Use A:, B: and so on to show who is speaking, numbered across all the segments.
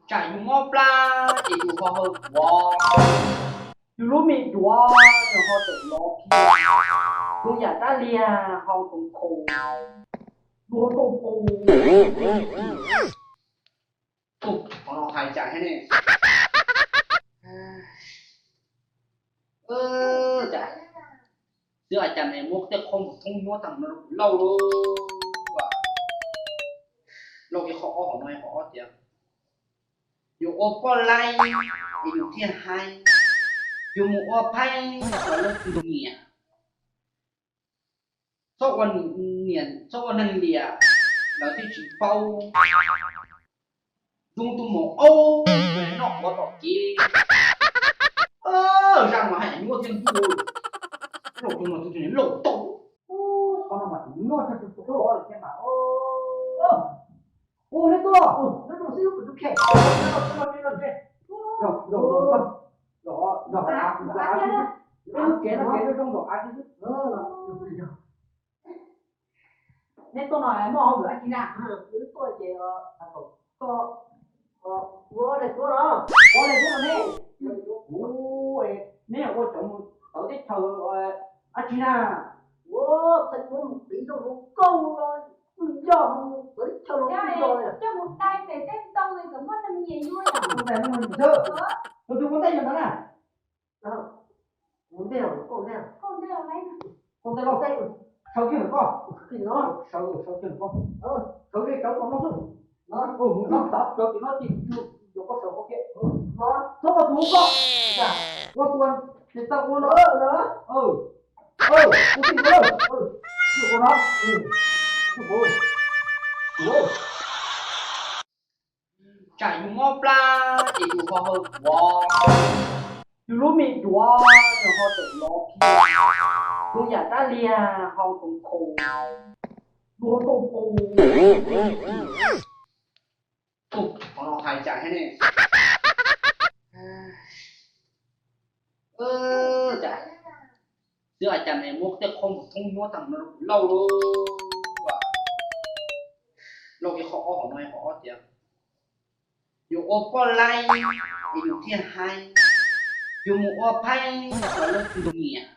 A: Trải dùng ngô pla chỉ dùng hoa hơn wow dù lúc mình đùa rồi họ tự lo kia cũng giả ta lia họ cũng khổ đùa cũng khổ còn nó hài chạy thế này chả giữa chả này mua cái không thông mua tầm nó lâu luôn lâu cái họ nói họ tiếc dù ô có lai thì dù thiên hai dù một ô phay là lúc dù nhẹ số con niên số con nâng địa là cái chỉ bao dùng tụ một ô rồi nó có bỏ kia rằng mà hãy mua tiền vui lộ tụ nó tụ chuyện lộ tụ con mà mua cho tụ tụ đó là cái mà ô đấy cơ nó dùng siêu của tụ kẹt nó rồi cái nó trong đó ăn chứ nên tôi nói mà không được anh chị nào cứ tôi chỉ có đây đó này ôi nếu mà có chồng ở cái thầu anh chị nào thật muốn bị đâu câu rồi giờ tới thầu rồi
B: cho một tay về tết tông thì cũng có năm nhiều vui à
A: không phải mình thơ tôi có tay cho nó nè muốn đeo
B: con đeo lấy
A: con tay vào tay sau kia có thì nó sau kia có sau kia cháu có nó xuống nó tập cho thì nó chỉ được có số ok nó số có đủ có có tuần thì tao có nó có thì nó có nó trải dùng ngô pla chỉ dùng hoa hơn wow dù lúc mình đùa rồi họ tự lo kia cũng giả ta lia họ cũng khổ đùa cũng khổ còn nó hài chạy thế này chả giữa chả này mua cái không thông mua tầm nó lâu luôn lâu cái họ nói họ tiếc dù ô có lai thì dù thiên hai dù một ô phay là lúc dù nhẹ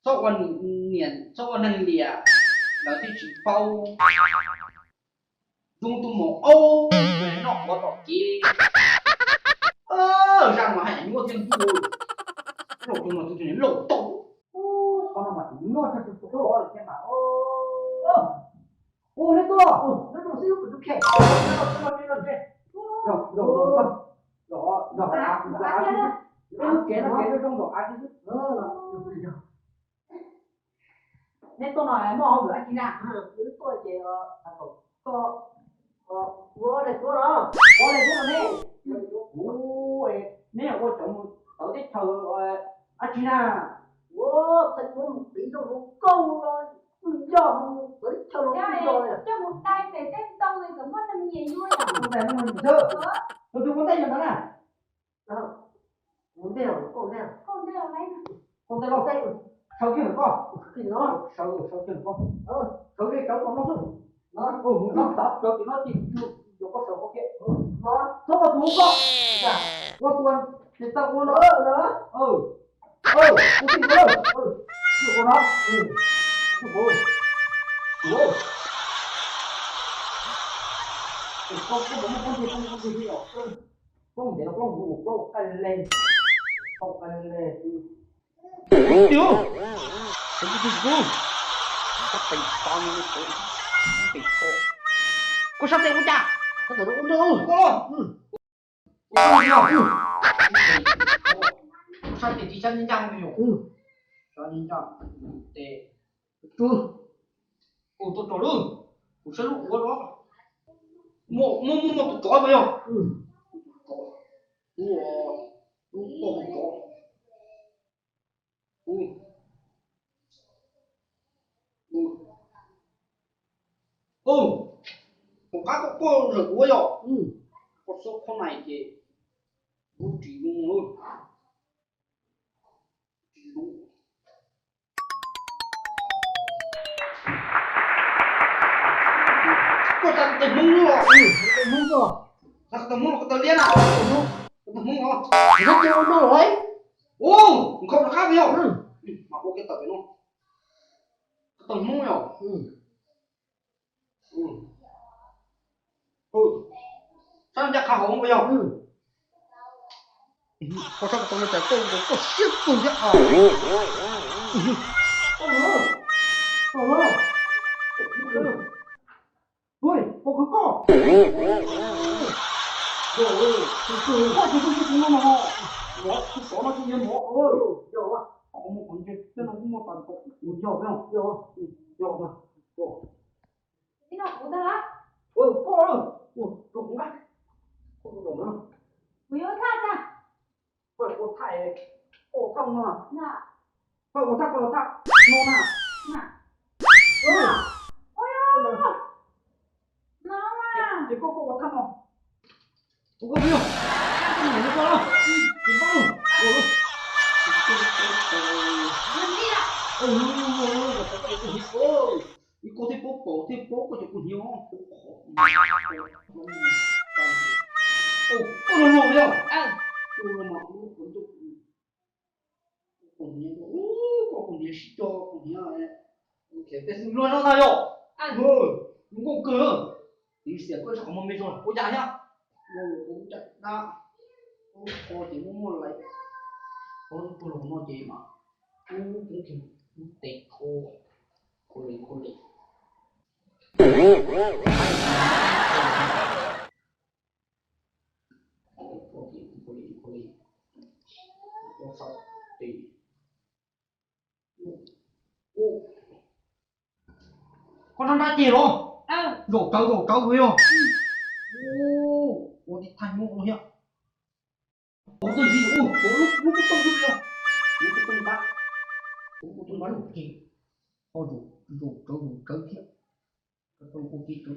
A: số con niên số con nâng địa là cái chỉ bao dùng tụ một ô rồi nó có bỏ kia rằng mà hãy mua tiền vui lộ tụ nó tụ chuyện lộ tụ con mà mua cho tụ tụ đó là cái mà đấy cơ nó dùng siêu của tụ kẹt rồi cái nó trong đó ăn chứ nên tôi nói mà không được anh chị nào cứ tôi chỉ có đây đó này ôi nếu mà có chồng ở cái thầu anh chị nào thật muốn bị đâu câu rồi giờ tới thầu rồi
B: cho một tay về tết tông thì cũng có năm nhiều vui à
A: không phải mình thơ tôi có tay cho nó nè muốn đeo
B: con đeo lấy
A: con tay vào tay sau kia có thì nó sau kia có sau kia cháu có nó xuống nó tập cho thì nó chỉ được có số ok nó số có đủ có tuần thì tao có nó có thì nó có nó con gì con để nó con ngủ con ăn lên không ăn lên tiêu cái gì cơ có phải con như thế bị khổ có sao thế con cha có thể nó cũng đâu sao thì chân nhân trang nhiều cho nhân trang để tôi trò luôn tôi sẽ lúc đó một có bao nhiêu một cái có rửa của rồi có số con này thì chỉ đúng luôn có
C: tao tao mông luôn rồi.
A: Đúng rồi.
C: Tao tao mông tao liên à. Tao mông rồi.
A: Rất nhiều đồ rồi.
C: Ô, không nó khác với nhau.
A: Ừ.
C: Mà cô cái tập cái nó. Tao mông rồi.
A: Ừ.
C: Ừ. Ừ. Sao chắc khảo không bây giờ?
A: Ừ.
C: Có sao tao chạy có siết cùng chứ à.
A: Ôi, cô cứ có. Rồi, từ có thì nó mà họ. Nó có nó tự nhiên họ ơi. Rồi, họ một con gì, chứ nó cũng một toàn bộ. Một chỗ phải không? Rồi, rồi mà. Rồi.
B: Cái nào của ta?
A: Ôi, có rồi. Ôi, đúng không? Không đúng đâu.
B: Quý ơi tha ta.
A: Ôi, cô thải. Cô thông mà.
B: Dạ.
A: Ôi, cô thắc, cô thắc. Nô nào.
B: Dạ.
A: Ừ.
B: Ôi ơi. Nó mà.
A: Thì cô có thắc không? Cô có biết không? Cái này nó có đâu? Thì bắt rồi. Ôi.
B: Làm gì ạ?
C: Cô thấy bố có cho cô nhiều không? Cô nó lùi đâu? Cô nó mà cô cũng chụp cũng nhiều cô cũng nhiều cho cũng nhiều này. Ok, cái sự luôn nó nào đúng không cơ? Đi xe cô sẽ có một mình rồi, cô chạy nhá. Cô chạy ra. Cô chỉ muốn lại. Cô là nó gì mà. Cô cũng kiểu tịch cô lấy. Cô sao thì con nó đã chìm không? Đổ trâu với không? Ô đi thành mộ nhá. Có gì gì lúc tông giúp không? Lúc tông bắt. Lúc tông bắt lúc gì? Ô đổ trâu kia. Trâu cô kia trâu.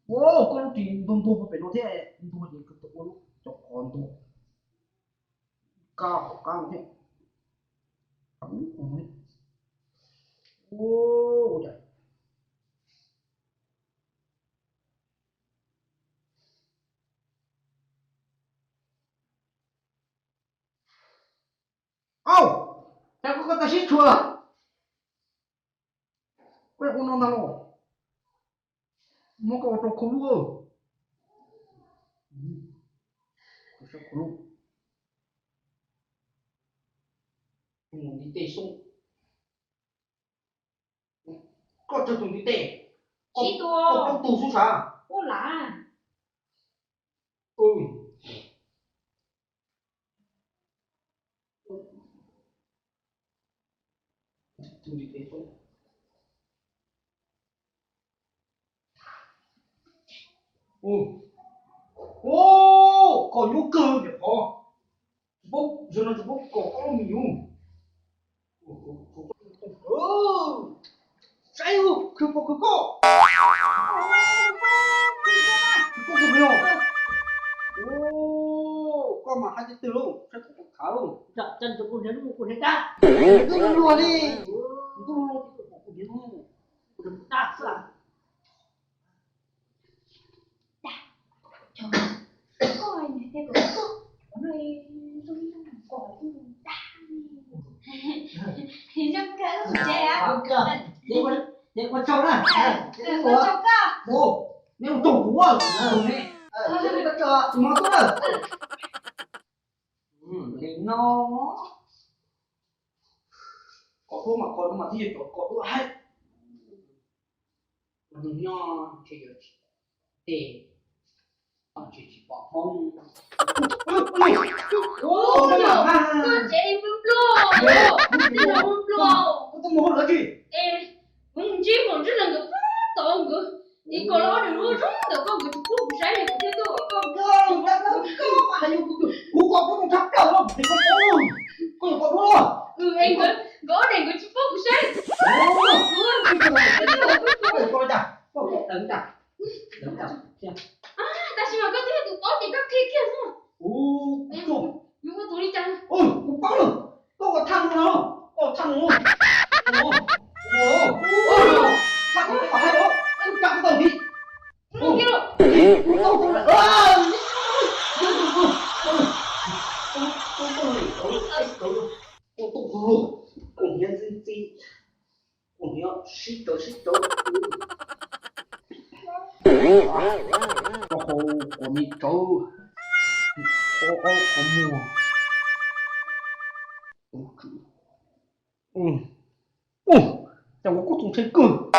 C: Ô con thì đồn thua phải nó thế. Thua thì cứ tụi lúc cho con thua. Cao thế. Ô trời. Ô! Sao có ta xích chua? Quay con nó nào? Nó có trò khủng luôn. Sao khủng? Đi tê sung. Có cho tụi đi tê.
B: Chị
C: Có
B: tua.
C: trong tù xuống sao?
B: Ô lạ.
C: Ừ. Tụi đi tê sung. Ô, có nhu cơ để có. Bốc, giờ nó bốc có nhiều. Sai ư, cứ có. Có gì không? Ô, con mà 24 luôn, sẽ có khá luôn.
A: Dạ, chân cho cô nhấn một cô nhấn đá.
C: Cứ đùa đi. Cứ đùa đi, cô biết không?
A: Cô đừng đá sao?
B: Coi này cái cửa. Ở đây tôi đang làm cỏ tôi ta. Thì trong cái của trẻ á.
A: Để con trâu này.
B: Con chồng ca.
C: Ô, nếu mà trông cũng à? Nè. Nó cho chúng nó tốt rồi. Lính nó có thuốc mà còn mà thi có thuốc hay. Đừng nho thì để chỉ bỏ phong. Ô,
B: Ôi
C: nó
B: giời.
C: mà.
B: Con trẻ bướm lô. Thế là bướm lô.
C: Có tôi muốn là gì?
B: Ê, con chim còn rất là ngực to ngực. Thì có nó được luôn rút được con ngực phúc sáng này thế tôi bảo con.
C: Không, nó có mà nhiều cú có một thằng đầu không? Thì có đúng không?
B: Anh gõ đèn của chim phúc sáng.
C: Coi chả, đừng chả.
B: Ta chỉ mà có thế tụi có thì các kia thôi. Nhưng mà tụi đi chăng?
C: Ôi, cũng có luôn. Có thằng nào? Có thằng luôn. Ồ. 走了，我肚子饿，过年过年洗澡。然后过年走，在我各种成功。